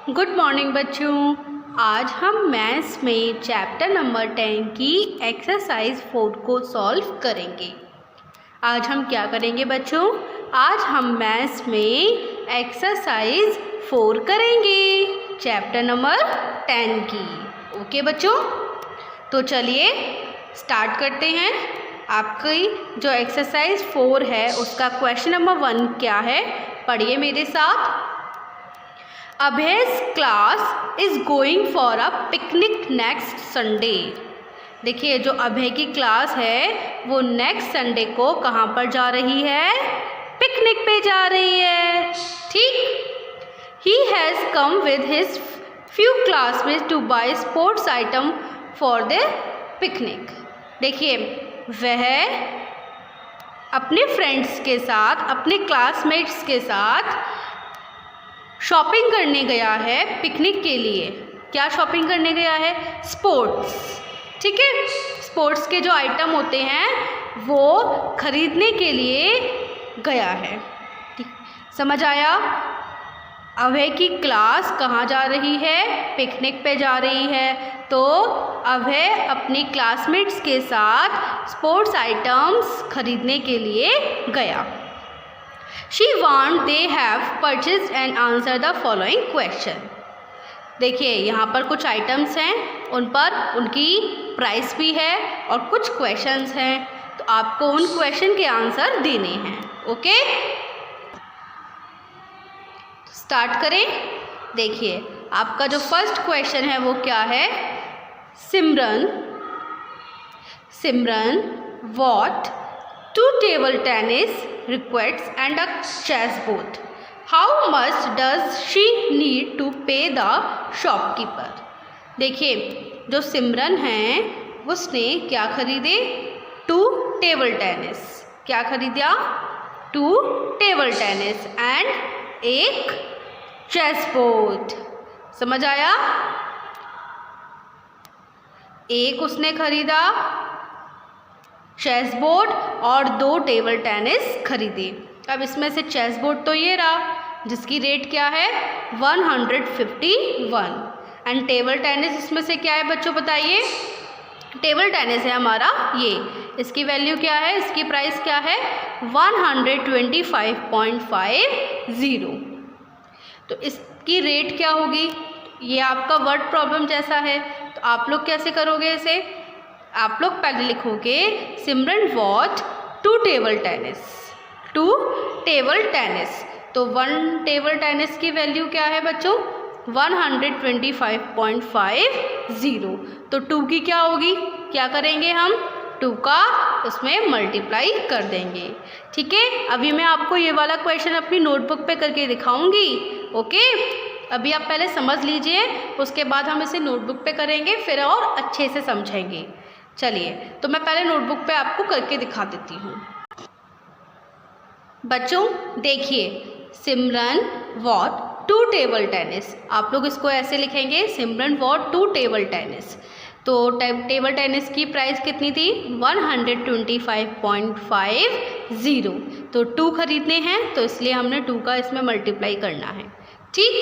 Good morning बच्चों। आज हम मैथ्स में चैप्टर नंबर 10 की एक्सरसाइज 4 को सॉल्व करेंगे। आज हम क्या करेंगे बच्चों? आज हम मैथ्स में एक्सरसाइज 4 करेंगे चैप्टर नंबर 10 की। ओके बच्चों, तो चलिए स्टार्ट करते हैं। आपकी जो एक्सरसाइज 4 है उसका क्वेश्चन नंबर 1 क्या है, पढ़िए मेरे साथ। Abhay's class is going for a picnic next Sunday. देखिए, जो अभय की क्लास है वो नेक्स्ट संडे को कहाँ पर जा रही है? पिकनिक पे जा रही है। ठीक। He has come with his few classmates to buy sports item for the picnic. देखिए, वह अपने फ्रेंड्स के साथ, अपने क्लासमेट्स के साथ शॉपिंग करने गया है पिकनिक के लिए। क्या शॉपिंग करने गया है? स्पोर्ट्स। ठीक है, स्पोर्ट्स के जो आइटम होते हैं वो खरीदने के लिए गया है। ठीक, समझ आया? अभय की क्लास कहाँ जा रही है? पिकनिक पे जा रही है। तो अभय अपनी क्लासमेट्स के साथ स्पोर्ट्स आइटम्स खरीदने के लिए गया। She want they have purchased and answer the following question। देखिए, यहाँ पर कुछ आइटम्स हैं, उन पर उनकी प्राइस भी है और कुछ क्वेश्चंस हैं, तो आपको उन क्वेश्चन के आंसर देने हैं। ओके, स्टार्ट करें। देखिए, आपका जो फर्स्ट क्वेश्चन है वो क्या है? सिमरन what 2 table tennis rackets and a chessboard. How much does she need to pay the shopkeeper? देखिए, जो सिमरन है उसने क्या खरीदे? 2 टेबल टेनिस। क्या खरीदा? 2 टेबल टेनिस एंड एक चेस बोर्ड। समझ आया? एक उसने खरीदा चेस बोर्ड और 2 टेबल टेनिस खरीदे। अब इसमें से चेस बोर्ड तो ये रहा जिसकी रेट क्या है? 151। एंड टेबल टेनिस इसमें से क्या है बच्चों, बताइए? टेबल टेनिस है हमारा ये, इसकी वैल्यू क्या है? इसकी प्राइस क्या है? 125.50। तो इसकी रेट क्या होगी? ये आपका वर्ड प्रॉब्लम जैसा है, तो आप लोग कैसे करोगे इसे? आप लोग पहले लिखोगे Simran what 2 table tennis. 2 table tennis, तो 1 टेबल टेनिस की वैल्यू क्या है बच्चों? 125.50। तो 2 की क्या होगी? क्या करेंगे हम? 2 का उसमें मल्टीप्लाई कर देंगे। ठीक है, अभी मैं आपको ये वाला क्वेश्चन अपनी नोटबुक पे करके दिखाऊंगी। ओके, अभी आप पहले समझ लीजिए, उसके बाद हम इसे नोटबुक पे करेंगे, फिर और अच्छे से समझेंगे। चलिए, तो मैं पहले नोटबुक पे आपको करके दिखा देती हूँ। बच्चों देखिए, सिमरन वॉट 2 टेबल टेनिस। आप लोग इसको ऐसे लिखेंगे, सिमरन वॉट 2 टेबल टेनिस। तो टेबल टेनिस की प्राइस कितनी थी? 125.50। तो 2 खरीदने हैं, तो इसलिए हमने 2 का इसमें मल्टीप्लाई करना है। ठीक,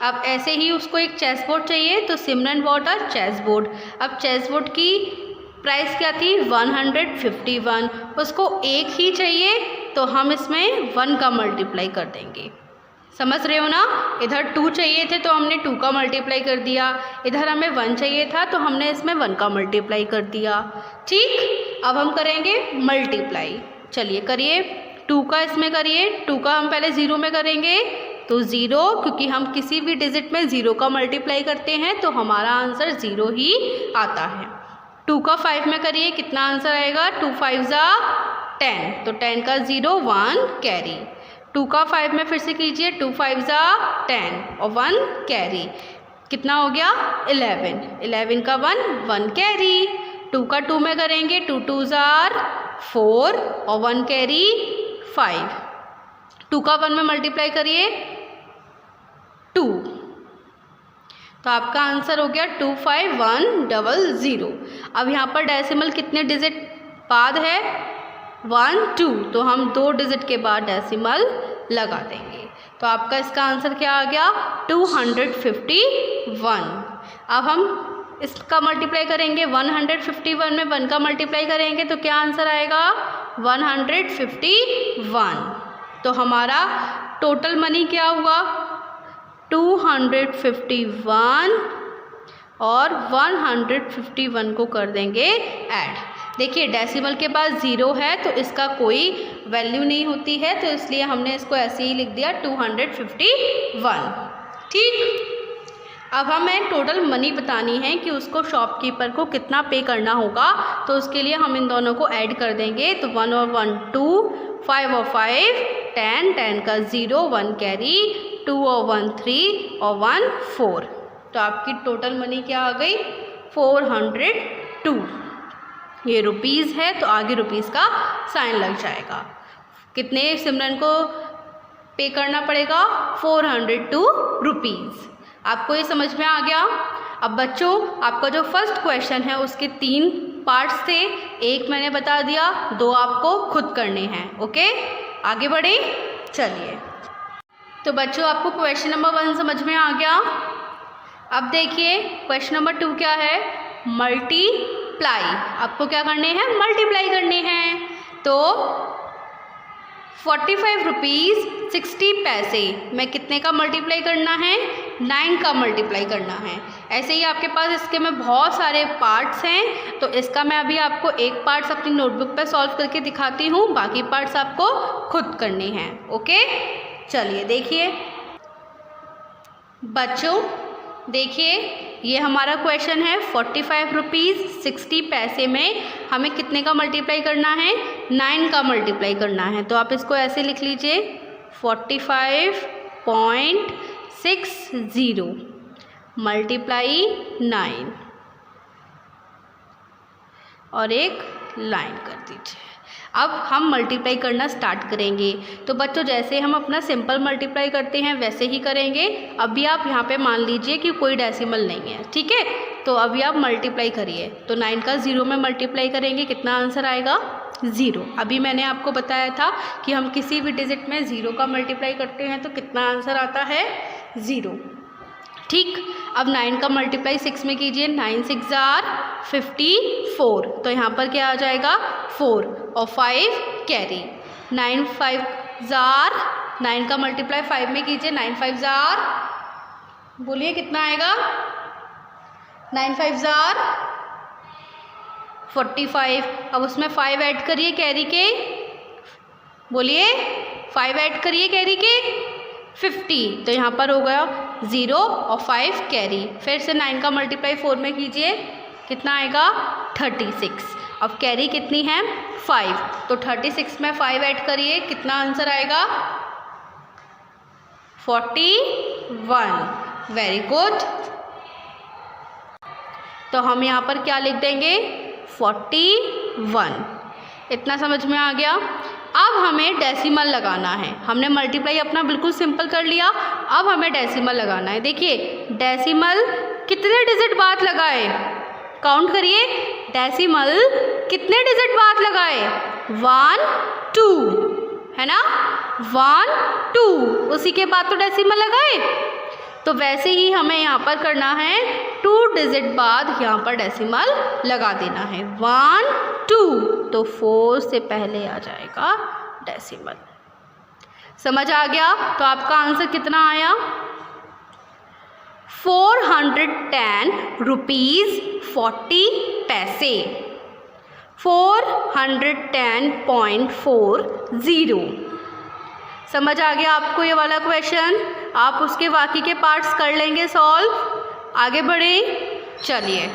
अब ऐसे ही उसको एक चेस बोर्ड चाहिए, तो सिमरन वॉट अ चेस बोर्ड। अब चेस बोर्ड की प्राइस क्या थी? 151। उसको एक ही चाहिए, तो हम इसमें 1 का मल्टीप्लाई कर देंगे। समझ रहे हो ना? इधर 2 चाहिए थे तो हमने 2 का मल्टीप्लाई कर दिया, इधर हमें 1 चाहिए था तो हमने इसमें 1 का मल्टीप्लाई कर दिया। ठीक, अब हम करेंगे मल्टीप्लाई। चलिए करिए, 2 का इसमें करिए। 2 का हम पहले 0 में करेंगे, तो 0, क्योंकि हम किसी भी डिजिट में 0 का मल्टीप्लाई करते हैं तो हमारा आंसर 0 ही आता है। 2 का 5 में करिए, कितना आंसर आएगा? 2 5 ज़ा 10, तो 10 का 0 1 कैरी। 2 का 5 में फिर से कीजिए, 2 5 ज़ा 10 और 1 कैरी, कितना हो गया? 11। 11 का 1 कैरी। 2 का 2 में करेंगे, 2 2 ज़ा 4 और 1 कैरी 5। 2 का 1 में मल्टीप्लाई करिए, 2, तो आपका आंसर हो गया 25100। अब यहाँ पर डेसिमल कितने डिजिट बाद है? 1 2, तो हम 2 डिजिट के बाद डेसिमल लगा देंगे। तो आपका इसका आंसर क्या आ गया 251। अब हम इसका मल्टीप्लाई करेंगे 151 में 1 का मल्टीप्लाई करेंगे तो क्या आंसर आएगा 151। तो हमारा टोटल मनी क्या हुआ 251 और 151 को कर देंगे ऐड। देखिए डेसिमल के बाद 0 है तो इसका कोई वैल्यू नहीं होती है, तो इसलिए हमने इसको ऐसे ही लिख दिया 251। ठीक, अब हमें टोटल मनी बतानी है कि उसको शॉपकीपर को कितना पे करना होगा, तो उसके लिए हम इन दोनों को ऐड कर देंगे। तो 1 और 1 2, 5 और 5 10, 10 का 0, 1 कैरी, 2 और 1 3 और 1 4। तो आपकी टोटल मनी क्या आ गई 402। ये रुपीज़ है तो आगे रुपीज़ का साइन लग जाएगा। कितने सिमरन को पे करना पड़ेगा 402 रुपीज़। आपको ये समझ में आ गया। अब बच्चों आपका जो फर्स्ट क्वेश्चन है उसके 3 पार्ट्स थे, एक मैंने बता दिया, 2 आपको खुद करने हैं। ओके, आगे बढ़े चलिए। तो बच्चों आपको क्वेश्चन नंबर 1 समझ में आ गया। अब देखिए क्वेश्चन नंबर 2 क्या है, मल्टीप्लाई। आपको क्या करने हैं मल्टीप्लाई करने हैं। तो 45 रुपीज़ 60 पैसे में कितने का मल्टीप्लाई करना है 9 का मल्टीप्लाई करना है। ऐसे ही आपके पास इसके में बहुत सारे पार्ट्स हैं, तो इसका मैं अभी आपको एक पार्ट्स अपनी नोटबुक पर सॉल्व करके दिखाती हूँ, बाकी पार्ट्स आपको खुद करने हैं। ओके चलिए देखिए बच्चों, देखिए ये हमारा क्वेश्चन है 45 रुपीज़ 60 पैसे में हमें कितने का मल्टीप्लाई करना है 9 का मल्टीप्लाई करना है। तो आप इसको ऐसे लिख लीजिए 45.60 मल्टीप्लाई 9 और एक लाइन कर दीजिए। अब हम मल्टीप्लाई करना स्टार्ट करेंगे। तो बच्चों जैसे हम अपना सिंपल मल्टीप्लाई करते हैं वैसे ही करेंगे। अभी आप यहाँ पे मान लीजिए कि कोई डेसिमल नहीं है, ठीक है। तो अभी आप मल्टीप्लाई करिए। तो 9 का 0 में मल्टीप्लाई करेंगे, कितना आंसर आएगा 0। अभी मैंने आपको बताया था कि हम किसी भी डिजिट में 0 का मल्टीप्लाई करते हैं तो कितना आंसर आता है 0। ठीक, अब 9 का मल्टीप्लाई 6 में कीजिए, 9 6 जार 54। तो यहाँ पर क्या आ जाएगा 4 और 5 कैरी। 9 5 जार 9 का मल्टीप्लाई 5 में कीजिए, 9 5 जार बोलिए कितना आएगा 9 5 जार 45। अब उसमें 5 ऐड करिए कैरी के, बोलिए 5 ऐड करिए कैरी के 50। तो यहाँ पर हो गया 0 और 5 कैरी। फिर से 9 का मल्टीप्लाई 4 में कीजिए, कितना आएगा 36। अब कैरी कितनी है 5, तो 36 में 5 ऐड करिए, कितना आंसर आएगा 41। Very good. तो हम यहाँ पर क्या लिख देंगे 41। इतना समझ में आ गया। अब हमें डेसिमल लगाना है। हमने मल्टीप्लाई अपना बिल्कुल सिंपल कर लिया, अब हमें डेसिमल लगाना है। देखिए डेसिमल कितने डिजिट बाद लगाए, काउंट करिए, डेसिमल कितने डिजिट बाद लगाए 1 2 है ना, 1 2, उसी के बाद तो डेसिमल लगाए। तो वैसे ही हमें यहाँ पर करना है 2 डिजिट बाद यहाँ पर डेसिमल लगा देना है 1 2। तो 4 से पहले आ जाएगा डेसिमल। समझ आ गया। तो आपका आंसर कितना आया 410 रुपीज़ 40 पैसे, 410.40। समझ आ गया आपको ये वाला क्वेश्चन। आप उसके बाकी के पार्ट्स कर लेंगे सॉल्व। आगे बढ़े चलिए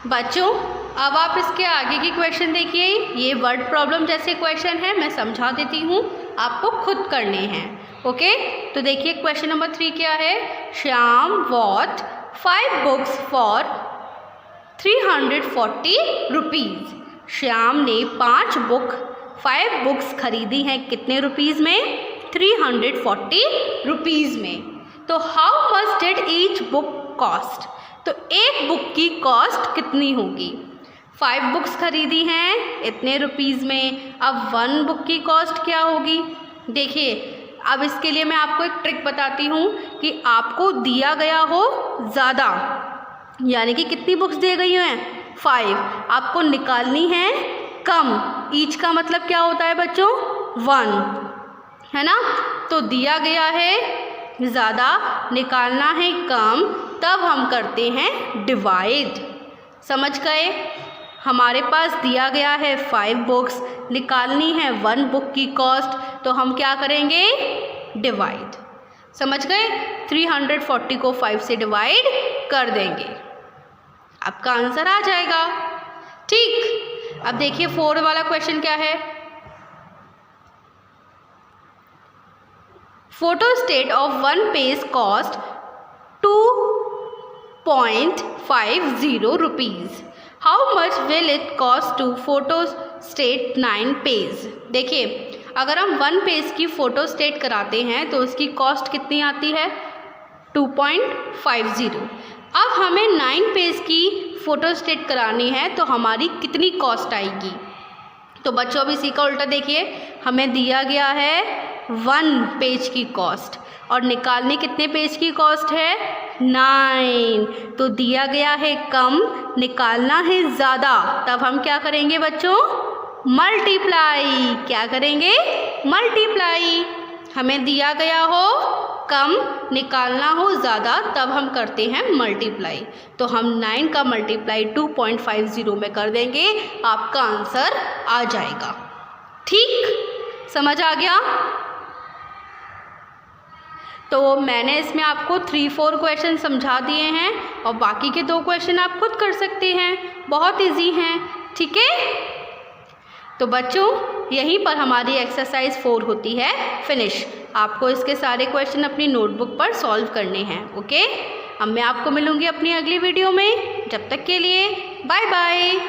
बच्चों, अब आप इसके आगे की क्वेश्चन देखिए। ये वर्ड प्रॉब्लम जैसे क्वेश्चन है, मैं समझा देती हूँ, आपको खुद करने हैं। ओके, तो देखिए क्वेश्चन नंबर 3 क्या है। Shyam what 5 books for 340 rupees. Shyam ने 5 बुक्स खरीदी हैं कितने रुपीज़ में 340 रुपीज़ में। तो how much did each book cost. तो एक बुक की कॉस्ट कितनी होगी। 5 बुक्स खरीदी हैं इतने रुपीज़ में। अब 1 बुक की कॉस्ट क्या होगी। देखिए अब इसके लिए मैं आपको एक ट्रिक बताती हूँ कि आपको दिया गया हो ज़्यादा, यानी कि कितनी बुक्स दी गई हैं 5, आपको निकालनी है कम। ईच का मतलब क्या होता है बच्चों 1, है ना। तो दिया गया है ज़्यादा, निकालना है कम, तब हम करते हैं डिवाइड। समझ गए। हमारे पास दिया गया है 5 बुक्स, निकालनी है 1 बुक की कॉस्ट, तो हम क्या करेंगे डिवाइड। समझ गए। 340 को 5 से डिवाइड कर देंगे, आपका आंसर आ जाएगा। ठीक। अब देखिए 4 वाला क्वेश्चन क्या है। Photostat of 1 page cost 2.50 rupees. How much will it cost to photostat 9 page. देखिए अगर हम 1 पेज की फ़ोटोस्टेट कराते हैं तो उसकी कॉस्ट कितनी आती है 2.50। अब हमें 9 पेज की फ़ोटोस्टेट करानी है तो हमारी कितनी कॉस्ट आएगी। तो बच्चों अब इसी का उल्टा देखिए, हमें दिया गया है 1 पेज की कॉस्ट और निकालने कितने पेज की कॉस्ट है 9, तो दिया गया है कम, निकालना है ज़्यादा, तब हम क्या करेंगे बच्चों मल्टीप्लाई। क्या करेंगे मल्टीप्लाई। हमें दिया गया हो कम, निकालना हो ज़्यादा, तब हम करते हैं मल्टीप्लाई। तो हम 9 का मल्टीप्लाई 2.50 में कर देंगे, आपका आंसर आ जाएगा। ठीक, समझ आ गया। तो मैंने इसमें आपको 3-4 क्वेश्चन समझा दिए हैं और बाकी के 2 क्वेश्चन आप खुद कर सकते हैं, बहुत इजी हैं। ठीक है। तो बच्चों यहीं पर हमारी एक्सरसाइज 4 होती है फिनिश। आपको इसके सारे क्वेश्चन अपनी नोटबुक पर सॉल्व करने हैं। ओके। अब मैं आपको मिलूँगी अपनी अगली वीडियो में, जब तक के लिए बाय बाय।